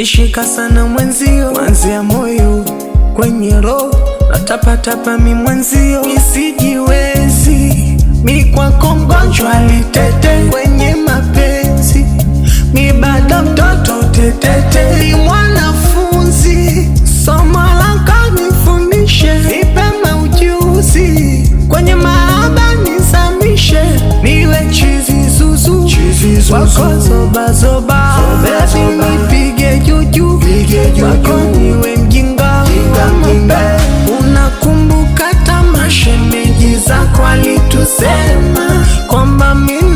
nishika sana mwenzio, kuanzia moyo kwenye roho, natapatapa mi mwenzio, nisijiwezi mi kwako mgonjwa litete, kwenye mapenzi mi bado mtoto tetete, ni mwanafunzi somo lako nifundishe, nipe maujuzi kwenye mahaba nizamishe, niwe chizi zuzu wako zoba zoba, baby nipige juju wako niwe mjinga. Unakumbuka tamasha shemeji zako alitusema kwamba mimi